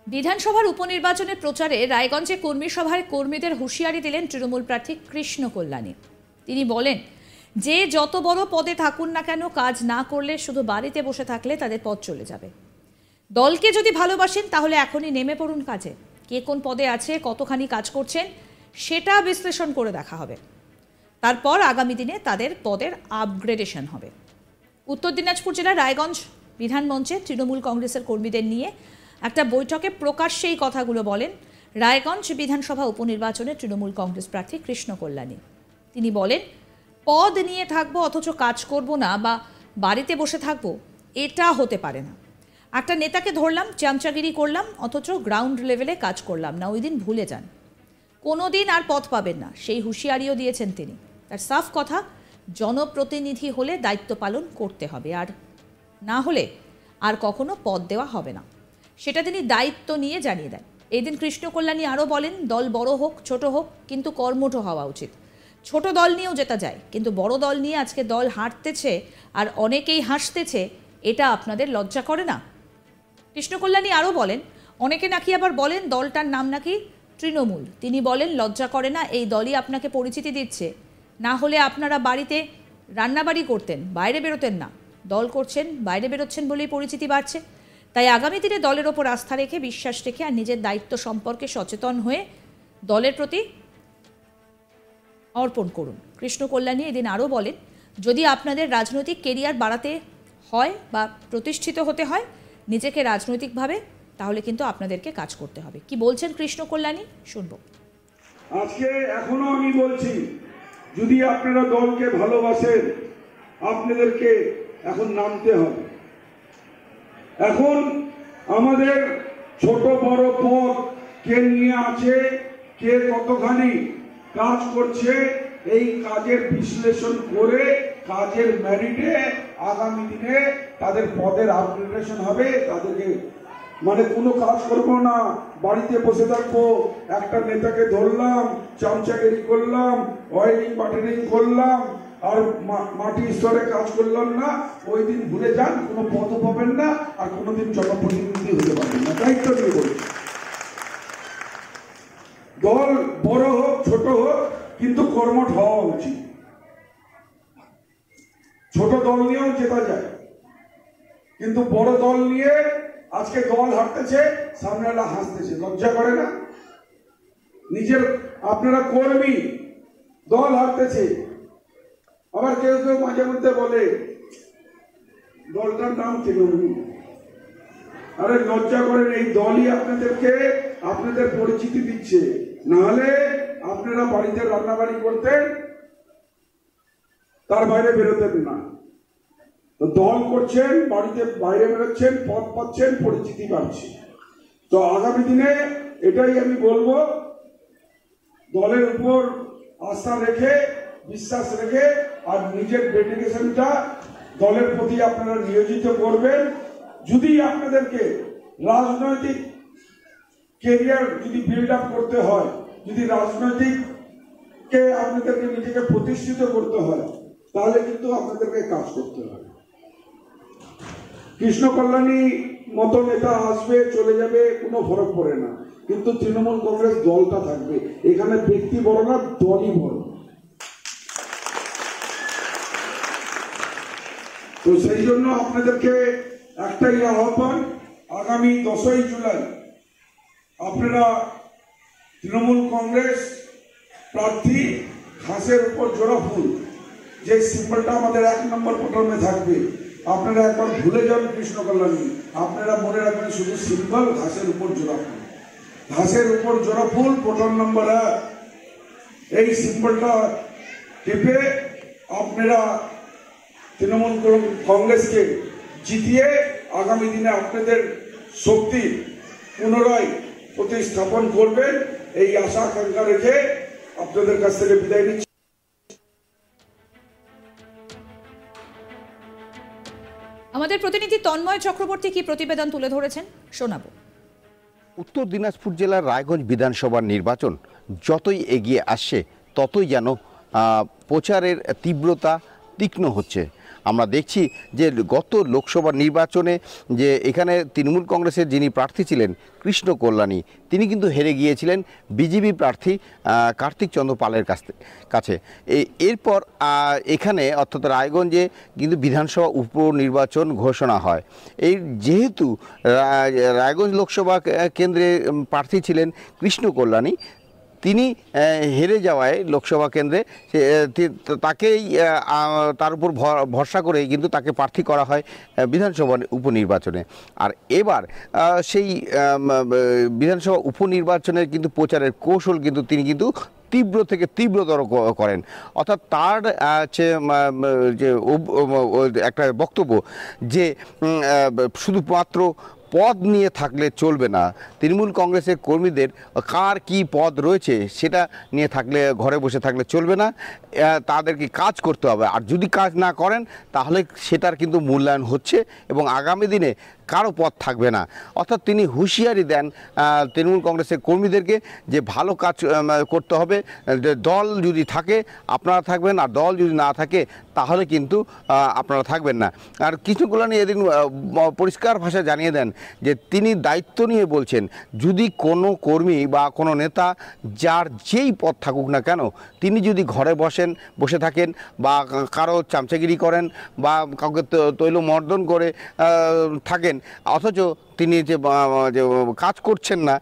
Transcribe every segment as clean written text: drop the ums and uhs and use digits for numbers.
বিধানসভার উপনির্বাচনের প্রচারে রায়গঞ্জে কর্মী সভায় কর্মীদের হুঁশিয়ারি দিলেন তৃণমূল প্রার্থী কৃষ্ণ কল্যাণী। তিনি বলেন, যে যত বড় পদে থাকুন না কেন, কাজ না করলে, শুধু বাড়িতে বসে থাকলে তাদের পদ চলে যাবে। দলকে যদি ভালোবাসেন তাহলে এখনই নেমে পড়ুন কাজে। কে কোন পদে আছে, কতখানি কাজ করছেন, সেটা বিশ্লেষণ করে দেখা হবে। তারপর আগামী দিনে তাদের পদের আপগ্রেডেশন হবে। উত্তর দিনাজপুর জেলার রায়গঞ্জ বিধান মঞ্চে তৃণমূল কংগ্রেসের কর্মীদের নিয়ে একটা বৈঠকে প্রকাশ্যে এই কথাগুলো বলেন রায়গঞ্জ বিধানসভা উপনির্বাচনে তৃণমূল কংগ্রেস প্রার্থী কৃষ্ণ কল্যাণী। তিনি বলেন, পদ নিয়ে থাকবো অথচ কাজ করব না, বা বাড়িতে বসে থাকবো, এটা হতে পারে না। একটা নেতাকে ধরলাম, চামচাগিরি করলাম, অথচ গ্রাউন্ড লেভেলে কাজ করলাম না, ওই দিন ভুলে যান, কোনো দিন আর পদ পাবেন না। সেই হুঁশিয়ারিও দিয়েছেন তিনি। তার সাফ কথা, জনপ্রতিনিধি হলে দায়িত্ব পালন করতে হবে, আর না হলে আর কখনো পদ দেওয়া হবে না, সেটা তিনি দায়িত্ব নিয়ে জানিয়ে দেন। এই দিন কৃষ্ণ কল্যাণী আরও বলেন, দল বড় হোক ছোট হোক, কিন্তু কর্মঠ হওয়া উচিত। ছোট দল নিয়েও জেতা যায়, কিন্তু বড় দল নিয়ে আজকে দল হাঁটতেছে আর অনেকেই হাসতেছে, এটা আপনাদের লজ্জা করে না? কৃষ্ণ কল্যাণী আরও বলেন, অনেকে নাকি আবার বলেন দলটার নাম নাকি তৃণমূল। তিনি বলেন, লজ্জা করে না? এই দলই আপনাকে পরিচিতি দিচ্ছে। না হলে আপনারা বাড়িতে রান্নাবাড়ি করতেন, বাইরে বেরোতেন না। দল করছেন, বাইরে বেরোচ্ছেন বলেই পরিচিতি বাড়ছে। তাই আগামী দিনে দলের ওপর আস্থা রেখে, বিশ্বাস রেখে আর নিজের দায়িত্ব সম্পর্কে সচেতন হয়ে দলের প্রতি অর্পণ করুন। কৃষ্ণ কল্যাণী এদিন আরও বলেন, যদি আপনাদের রাজনৈতিক কেরিয়ার বাড়াতে হয় বা প্রতিষ্ঠিত হতে হয় নিজেকে রাজনৈতিকভাবে, তাহলে কিন্তু আপনাদেরকে কাজ করতে হবে। কি বলছেন কৃষ্ণ কল্যাণী, শুনবো। আজকে এখনো আমি বলছি, যদি আপনারা দলকে ভালোবাসেন, আপনাদেরকে এখন নামতে হবে। এখন আমাদের ছোট বড় পদ কে নিয়ে আছে, কে কতখানি কাজ করছে, এই কাজের বিশ্লেষণ করে কাজের মেরিটে আগামী দিনে তাদের পদের আপগ্রেডেশন হবে। তাদেরকে মানে কোনো কাজ করবো না, বাড়িতে বসে থাকবো, একটা নেতাকে ধরলাম, চামচাগিরি করলাম, ওয়েলিং বাটারিং করলাম, আর মাটির স্তরে কাজ করলাম না, ওই দিন ভুলে যান, কোনো পদও পাবেন না, আর কোনোদিন জনপ্রতিনিধি হতে পারবেন না। দায়িত্ব নিয়ে বলছি, দল বড় হোক ছোট হোক, কিন্তু কর্মঠ হওয়া উচিত। ছোট দল নিয়েও জেতা যায়, কিন্তু বড় দল নিয়ে আজকে দল হাঁটতেছে, সামনেওয়ালা হাসতেছে, লজ্জা করে না? নিজের আপনারা কর্মী, দল হাঁটতেছে, আবার কেউ কেউ মাঝে মধ্যে বলে দলটার নাম তৃণমূল। আরে লজ্জা করেন, এই দলই আপনাদেরকে আপনাদের পরিচিতি দিচ্ছে। নাহলে আপনারা বাড়িতে রান্নাবাড়ি করতেন, তার বাইরে বেরোতেন না। তো দল করছেন, বাড়িতে বাইরে বেরোচ্ছেন, পদ পাচ্ছেন, পরিচিতি বাড়ছে। তো আগামী দিনে এটাই আমি বলবো, দলের উপর আস্থা রেখে, বিশ্বাস রেখে, আর নিজের ডেডিকেশনটা দলের প্রতি আপনারা নিয়োজিত করবেন। যদি আপনাদেরকে রাজনৈতিক কেরিয়ার যদি বিল্ড আপ করতে হয়, যদি রাজনৈতিককে আপনাদেরকে নিজেকে প্রতিষ্ঠিত করতে হয়, তাহলে কিন্তু আপনাদেরকে কাজ করতে হবে। কৃষ্ণ কল্যাণী মতো নেতা আসবে, চলে যাবে, কোনো ফরক পড়ে না, কিন্তু তৃণমূল কংগ্রেস দলটা থাকবে। এখানে ব্যক্তি বড় না, দলই বড়। তো সেই জন্য আপনাদেরকে একটাই আহ্বান, আগামী 10ই জুলাই আপনারা তৃণমূল কংগ্রেস প্রার্থী ঘাসের উপর জোড়া ফুল, যে সিম্বলটা আমাদের 1 নম্বর প্রোগ্রামে থাকবে, আপনারা একবার ভুলে যান কৃষ্ণ কল্যাণী, আপনারা মনে রাখবেন শুধু সিম্বল ঘাসের উপর জোড়া ফুল। ঘাসের উপর জোড়া ফুল প্রোগ্রাম নম্বর 1, এই সিম্বলটা টিপে আপনারা তৃণমূল কংগ্রেসকে জিতিয়ে আগামী দিনে আপনাদের শক্তি পুনরায় প্রতিস্থাপন করবেন, এই আশা আকাঙ্ক্ষা রেখে আপনাদের কাছ থেকে বিদায় নিচ্ছি। আমাদের প্রতিনিধি তন্ময় চক্রবর্তী কি প্রতিবেদন তুলে ধরেছেন, শোনাবো। উত্তর দিনাজপুর জেলার রায়গঞ্জ বিধানসভার নির্বাচন যতই এগিয়ে আসছে, ততই যেন প্রচারের তীব্রতা তীক্ষ্ণ হচ্ছে। আমরা দেখছি যে গত লোকসভা নির্বাচনে যে এখানে তৃণমূল কংগ্রেসের যিনি প্রার্থী ছিলেন কৃষ্ণ কল্যাণী, তিনি কিন্তু হেরে গিয়েছিলেন বিজেপি প্রার্থী কার্তিক চন্দ্র পালের কাছে। এরপর এখানে অর্থাৎ রায়গঞ্জে কিন্তু বিধানসভা উপনির্বাচন ঘোষণা হয়। এই যেহেতু রায়গঞ্জ লোকসভা কেন্দ্রে প্রার্থী ছিলেন কৃষ্ণ কল্যাণী, তিনি হেরে যাওয়ায় লোকসভা কেন্দ্রে তাকেই তার উপর ভরসা করেই কিন্তু তাকে প্রার্থী করা হয় বিধানসভা উপনির্বাচনে। আর এবার সেই বিধানসভা উপনির্বাচনের কিন্তু প্রচারের কৌশল কিন্তু তিনি কিন্তু তীব্র থেকে তীব্রতর করেন। অর্থাৎ তার যে একটা বক্তব্য যে শুধুমাত্র পদ নিয়ে থাকলে চলবে না, তৃণমূল কংগ্রেসের কর্মীদের কার কি পদ রয়েছে সেটা নিয়ে থাকলে, ঘরে বসে থাকলে চলবে না, তাদেরকে কাজ করতে হবে। আর যদি কাজ না করেন তাহলে সেটার কিন্তু মূল্যায়ন হচ্ছে এবং আগামী দিনে কারো পথ থাকবে না। অর্থাৎ তিনি হুঁশিয়ারি দেন তৃণমূল কংগ্রেসের কর্মীদেরকে যে ভালো কাজ করতে হবে। দল যদি থাকে আপনারা থাকবেন, আর দল যদি না থাকে তাহলে কিন্তু আপনারা থাকবেন না। আর কৃষ্ণ কল্যাণী এদিন পরিষ্কার ভাষায় জানিয়ে দেন যে তিনি দায়িত্ব নিয়ে বলছেন, যদি কোনো কর্মী বা কোনো নেতা যার যেই পদ থাকুক না কেন, তিনি যদি ঘরে বসে থাকেন বা কারো চামচাগিরি করেন বা কাউকে তৈলমর্দন করে থাকেন, অথচ তিনি যে কাজ করছেন না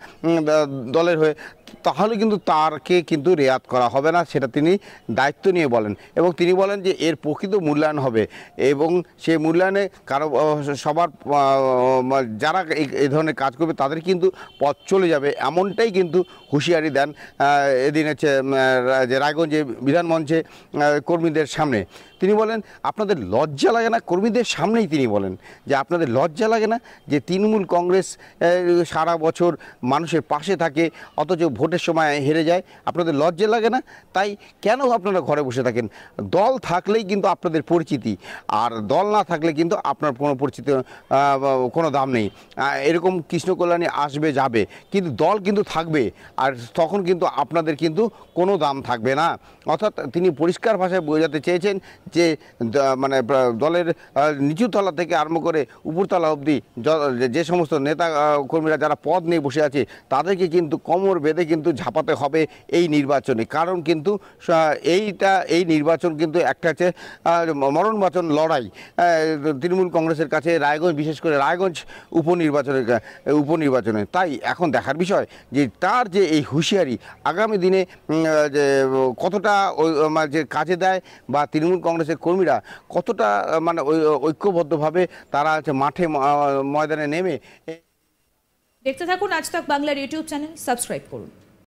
দলের হয়ে, তাহলে কিন্তু তারকে কিন্তু রেয়াত করা হবে না, সেটা তিনি দায়িত্ব নিয়ে বলেন। এবং তিনি বলেন যে এর প্রকৃত মূল্যায়ন হবে এবং সেই মূল্যায়নে সবার যারা এই ধরনের কাজ করবে তাদের কিন্তু পথ চলে যাবে, এমনটাই কিন্তু হুঁশিয়ারি দেন এদিন হচ্ছে যে রায়গঞ্জে বিধান মঞ্চে কর্মীদের সামনে। তিনি বলেন, আপনাদের লজ্জা লাগে না? কর্মীদের সামনেই তিনি বলেন যে আপনাদের লজ্জা লাগে না যে তৃণমূল কংগ্রেস সারা বছর মানুষের পাশে থাকে অথচ ভোটের সময় হেরে যায়? আপনাদের লজ্জা লাগে না? তাই কেন আপনারা ঘরে বসে থাকেন? দল থাকলেই কিন্তু আপনাদের পরিচিতি, আর দল না থাকলে কিন্তু আপনার কোনো পরিচিতি কোনো দাম নেই। এরকম কৃষ্ণ কল্যাণী আসবে যাবে, কিন্তু দল কিন্তু থাকবে, আর তখন কিন্তু আপনাদের কিন্তু কোনো দাম থাকবে না। অর্থাৎ তিনি পরিষ্কার ভাষায় বোঝাতে চেয়েছেন যে মানে দলের নিচুতলা থেকে আরম্ভ করে উপরতলা অবধি যে সমস্ত নেতা কর্মীরা যারা পদ নিয়ে বসে আছে তাদেরকে কিন্তু কোমর বেঁধে কিন্তু ঝাঁপাতে হবে এই নির্বাচনে। কারণ কিন্তু এই নির্বাচন কিন্তু একটা হচ্ছে মরণবাচন লড়াই তৃণমূল কংগ্রেসের কাছে রায়গঞ্জ, বিশেষ করে রায়গঞ্জ উপনির্বাচনে। তাই এখন দেখার বিষয় যে তার যে এই হুঁশিয়ারি আগামী দিনে যে কতটা যে কাজে দেয়, বা তৃণমূল কংগ্রেসের কর্মীরা কতটা মানে ঐক্যবদ্ধভাবে তারা মাঠে ময়দানে নেমে। দেখতে থাকুন আজ তাক বাংলার ইউটিউব চ্যানেল, সাবস্ক্রাইব করুন।